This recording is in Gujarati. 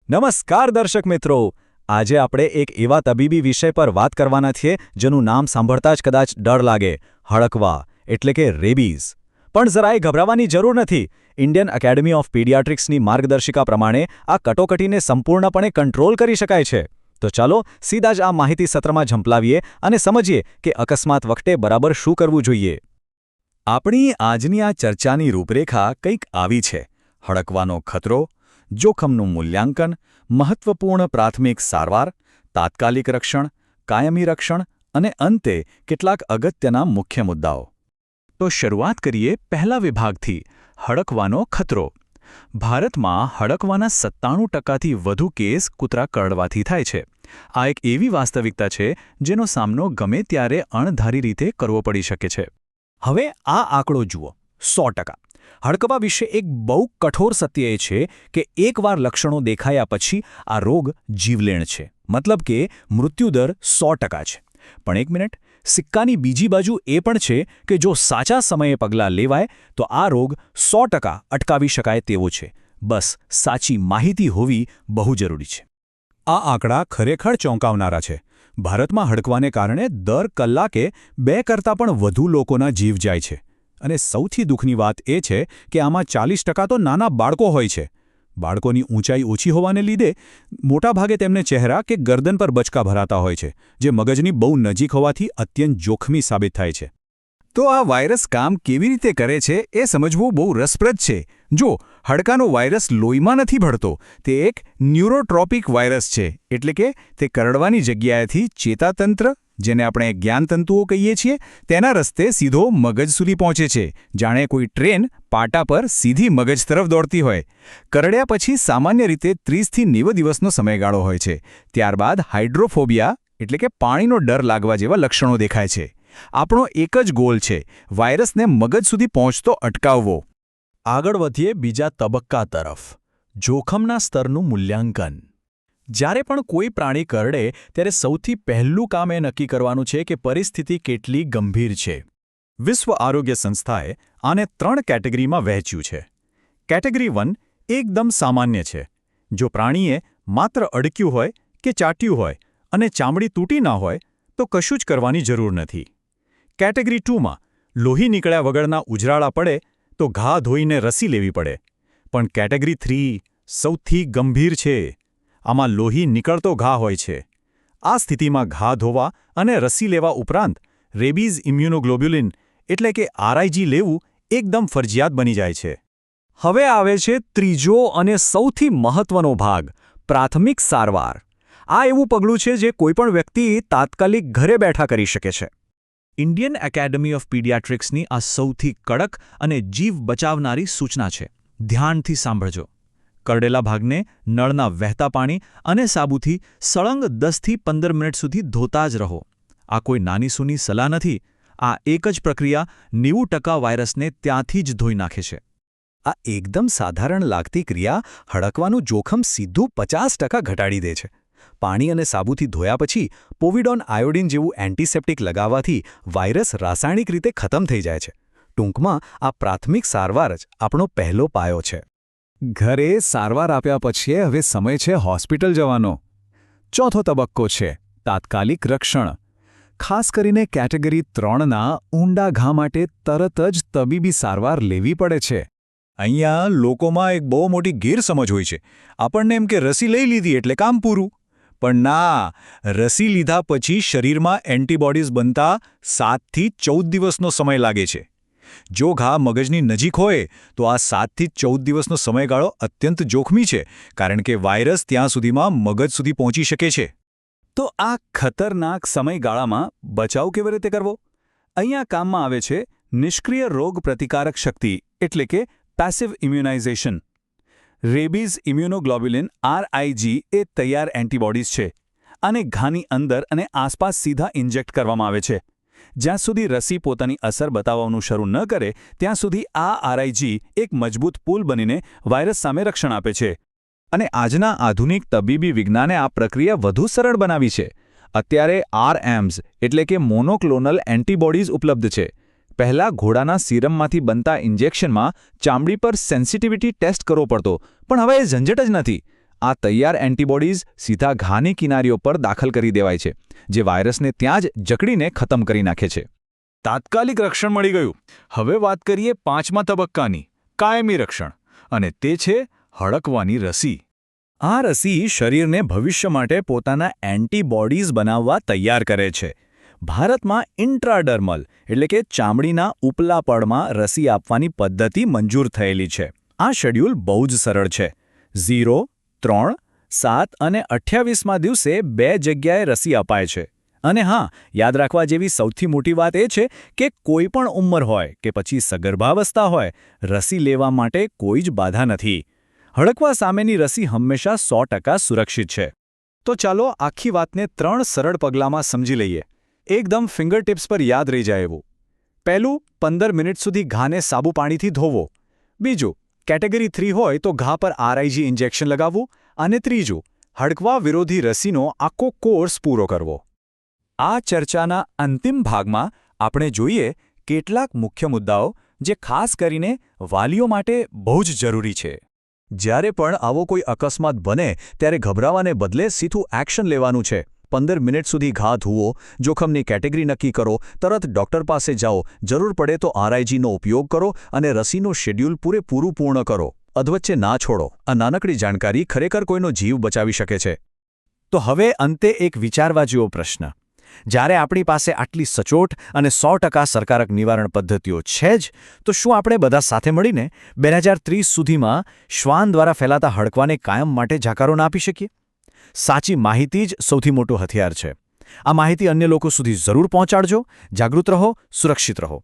નમસ્કાર દર્શક મિત્રો, આજે આપણે એક એવા તબીબી વિષય પર વાત કરવાના છીએ જેનું નામ સાંભળતા જ કદાચ ડર લાગે, હડકવા એટલે કે રેબીઝ. પણ જરાય ગભરાવાની જરૂર નથી. ઇન્ડિયન એકેડમી ઓફ પીડિયાટ્રિક્સની માર્ગદર્શિકા પ્રમાણે આ કટોકટીને સંપૂર્ણપણે કંટ્રોલ કરી શકાય છે. તો ચાલો સીધા જ આ માહિતી સત્રમાં ઝંપલાવીએ અને સમજીએ કે અકસ્માત વખતે બરાબર શું કરવું જોઈએ. આપણી આજની આ ચર્ચાની રૂપરેખા કંઈક આવી છે: હડકવાનો ખતરો, જોખમનું મૂલ્યાંકન, મહત્વપૂર્ણ પ્રાથમિક સારવાર, તાત્કાલિક રક્ષણ, કાયમી રક્ષણ અને અંતે કેટલાક અગત્યના મુખ્ય મુદ્દાઓ. તો શરૂઆત કરીએ પહેલા વિભાગથી: હડકવાનો ખતરો. ભારતમાં હડકવાના 97% વધુ કેસ કૂતરા કરડવાથી થાય છે. આ એક એવી વાસ્તવિકતા છે જેનો સામનો ગમે ત્યારે અણધારી રીતે કરવો પડી શકે છે. હવે આ આંકડો જુઓ: 100%. હડકવા વિશે એક બહુ કઠોર સત્ય એ છે કે એકવાર લક્ષણો દેખાયા પછી આ રોગ જીવલેણ છે, મતલબ કે મૃત્યુદર 100% છે. પણ એક મિનિટ, સિક્કાની બીજી બાજુ એ પણ છે કે જો સાચા સમયે પગલાં લેવાય તો આ રોગ 100% અટકાવી શકાય તેવો છે. બસ સાચી માહિતી હોવી બહુ જરૂરી છે. આ આંકડા ખરેખર ચોંકાવનારા છે. ભારતમાં હડકવાને કારણે દર કલાકે 2 કરતાં પણ વધુ લોકોના જીવ જાય છે. અને સૌથી દુઃખની વાત એ છે કે આમાં 40% તો નાના બાળકો હોય છે. બાળકોની ઊંચાઈ ઓછી હોવાને લીધે મોટાભાગે તેમને ચહેરા કે ગરદન પર બચકા ભરાતા હોય છે, જે મગજની બહુ નજીક હોવાથી અત્યંત જોખમી સાબિત થાય છે. તો આ વાયરસ કામ કેવી રીતે કરે છે એ સમજવું બહુ રસપ્રદ છે. જો હડકાનો વાયરસ લોહીમાં નથી ભળતો, તે એક ન્યુરોટ્રોપિક વાયરસ છે, એટલે કે તે કરડવાની જગ્યાએથી ચેતાતંત્ર, જેને આપણે જ્ઞાનતંતુઓ કહીએ છીએ, તેના રસ્તે સીધો મગજ સુધી પહોંચે છે, જાણે કોઈ ટ્રેન પાટા પર સીધી મગજ તરફ દોડતી હોય. કરડ્યા પછી સામાન્ય રીતે 30થી 90 દિવસનો સમયગાળો હોય છે. ત્યારબાદ હાઇડ્રોફોબિયા એટલે કે પાણીનો ડર લાગવા જેવા લક્ષણો દેખાય છે. આપણો એક જ ગોલ છે: વાયરસને મગજ સુધી પહોંચતો અટકાવવો. આગળ વધીએ બીજા તબક્કા તરફ: જોખમના સ્તરનું મૂલ્યાંકન. જ્યારે પણ કોઈ પ્રાણી કરડે ત્યારે સૌથી પહેલું કામ એ નક્કી કરવાનું છે કે પરિસ્થિતિ કેટલી ગંભીર છે. વિશ્વ આરોગ્ય સંસ્થાએ આને 3 કેટેગરીમાં વહેંચ્યું છે. કેટેગરી 1 એકદમ સામાન્ય છે. જો પ્રાણીએ માત્ર અડક્યું હોય કે ચાટ્યું હોય અને ચામડી તૂટી ના હોય તો કશું જ કરવાની જરૂર નથી. કેટેગરી 2માં લોહી નીકળ્યા વગરના ઉજરાળા પડે તો ઘા ધોઈને રસી લેવી પડે. પણ કેટેગરી 3 સૌથી ગંભીર છે. આમાં લોહી નીકળતો ઘા હોય છે. આ સ્થિતિમાં ઘા ધોવા અને રસી લેવા ઉપરાંત રેબીઝ ઇમ્યુનોગ્લોબ્યુલિન એટલે કે RIG લેવું એકદમ ફરજિયાત બની જાય છે. હવે આવે છે ત્રીજો અને સૌથી મહત્વનો ભાગ: પ્રાથમિક સારવાર. આ એવું પગલું છે જે કોઈપણ વ્યક્તિ તાત્કાલિક ઘરે બેઠા કરી શકે છે. ઇન્ડિયન એકેડમી ઓફ પીડિયાટ્રિક્સની આ સૌથી કડક અને જીવ બચાવનારી સૂચના છે. ધ્યાનથી સાંભળજો. કરડેલા ભાગને નળના વહેતા પાણી અને સાબુથી સળંગ 10થી 15 મિનિટ સુધી ધોતા જ રહો. આ કોઈ નાની સૂની સલાહ નથી. આ એક જ પ્રક્રિયા 90% વાયરસને ત્યાંથી જ ધોઈ નાખે છે. આ એકદમ સાધારણ લાગતી ક્રિયા હડકવાનું જોખમ સીધું 50% ઘટાડી દે છે. પાણી અને સાબુથી ધોયા પછી પોવિડોન આયોડિન જેવું એન્ટિસેપ્ટિક લગાવવાથી વાયરસ રાસાયણિક રીતે ખતમ થઈ જાય છે. ટૂંકમાં આ પ્રાથમિક સારવાર જ આપણો પહેલો પાયો છે. ઘરે સારવાર આપ્યા પછી હવે સમય છે હોસ્પિટલ જવાનો. ચોથો તબક્કો છે તાત્કાલિક રક્ષણ. ખાસ કરીને કેટેગરી 3ના ઊંડા ઘા માટે તરત જ તબીબી સારવાર લેવી પડે છે. અહીંયા લોકોમાં એક બહુ મોટી ગેરસમજ હોય છે. આપણને એમ કે રસી લઈ લીધી એટલે કામ પૂરું. પણ ના, રસી લીધા પછી શરીરમાં એન્ટીબોડીઝ બનતા 7થી 14 દિવસનો સમય લાગે છે. જો ઘા મગજની નજીક હોય તો આ 7થી 14 દિવસનો સમયગાળો અત્યંત જોખમી છે, કારણ કે વાયરસ ત્યાં સુધીમાં મગજ સુધી પહોંચી શકે છે. તો આ ખતરનાક સમયગાળામાં બચાવ કેવી રીતે કરવો? અહીંયા કામમાં આવે છે નિષ્ક્રિય રોગ પ્રતિકારક શક્તિ એટલે કે passive immunisation. Rabies immunoglobulin RIG એ તૈયાર એન્ટીબોડીઝ છે. આને ઘાની અંદર અને આસપાસ સીધા ઇન્જેક્ટ કરવામાં આવે છે. જ્યાં સુધી રસી પોતાની અસર બતાવવાનું શરૂ ન કરે ત્યાં સુધી આ RIG એક મજબૂત પુલ બનીને વાયરસ સામે રક્ષણ આપે છે. અને આજના આધુનિક તબીબી વિજ્ઞાને આ પ્રક્રિયા વધુ સરળ બનાવી છે. અત્યારે RMs એટલે કે મોનોક્લોનલ એન્ટીબોડીઝ ઉપલબ્ધ છે. પહેલાં ઘોડાના સીરમમાંથી બનતા ઇન્જેક્શનમાં ચામડી પર સેન્સિટિવિટી ટેસ્ટ કરવો પડતો, પણ હવે એ ઝંઝટ જ નથી. આ તૈયાર એન્ટીબોડીઝ સીધા ઘાની કિનારીઓ પર દાખલ કરી દેવાય છે, જે વાયરસને ત્યાં જ જકડીને ખતમ કરી નાખે છે. તાત્કાલિક રક્ષણ મળી ગયું. હવે વાત કરીએ 5મા તબક્કાની, કાયમી રક્ષણ, અને તે છે હડકવાની રસી. આ રસી શરીરને ભવિષ્ય માટે પોતાના એન્ટીબોડીઝ બનાવવા તૈયાર કરે છે. ભારતમાં ઇન્ટ્રાડર્મલ એટલે કે ચામડીના ઉપલા પડમાં રસી આપવાની પદ્ધતિ મંજૂર થયેલી છે. આ શેડ્યુલ બહુ જ સરળ છે. 0, 3, 7 અને 28મા દિવસે 2 જગ્યાએ રસી અપાય છે. અને હા, યાદ રાખવા જેવી સૌથી મોટી વાત એ છે કે કોઈ પણ ઉંમર હોય કે પછી સગર્ભાવસ્થા હોય, રસી લેવા માટે કોઈ જ બાધા નથી. હડકવા સામેની રસી હંમેશા 100% સુરક્ષિત છે. તો ચાલો આખી વાતને 3 સરળ પગલાંમાં સમજી લઈએ. એકદમ ફિંગરટિપ્સ પર યાદ રહી જાય એવું. પહેલું, 15 મિનિટ સુધી ઘાને સાબુ પાણીથી ધોવો. બીજું, કેટેગરી 3 હોય તો ઘા પર RIG ઇન્જેક્શન લગાવવું. અને ત્રીજું, હડકવા વિરોધી રસીનો આખો કોર્સ પૂરો કરવો. આ ચર્ચાના અંતિમ ભાગમાં આપણે જોઈએ કેટલાક મુખ્ય મુદ્દાઓ જે ખાસ કરીને વાલીઓ માટે બહુ જ જરૂરી છે. જ્યારે પણ આવો કોઈ અકસ્માત બને ત્યારે ગભરાવાને બદલે સીધું એક્શન લેવાનું છે. 15 મિનિટ સુધી ઘા ધુવો, જોખમની કેટેગરી નક્કી કરો, તરત ડોક્ટર પાસે જાઓ, જરૂર પડે તો RIGનો ઉપયોગ કરો અને રસીનું શેડ્યુલ પૂરું કરો. અધવચ્ચે ના છોડો. આ નાનકડી જાણકારી ખરેખર કોઈનો જીવ બચાવી શકે છે. તો હવે અંતે એક વિચારવા જેવો પ્રશ્ન. જ્યારે આપણી પાસે આટલી સચોટ અને 100% સરકારક નિવારણ પદ્ધતિઓ છે જ, તો શું આપણે બધા સાથે મળીને 2030 સુધીમાં શ્વાન દ્વારા ફેલાતા હડકવાને કાયમ માટે જાકારો ના આપી શકીએ? સાચી માહિતી જ સૌથી મોટું હથિયાર છે. આ માહિતી અન્ય લોકો સુધી જરૂર પહોંચાડજો. જાગૃત રહો, સુરક્ષિત રહો.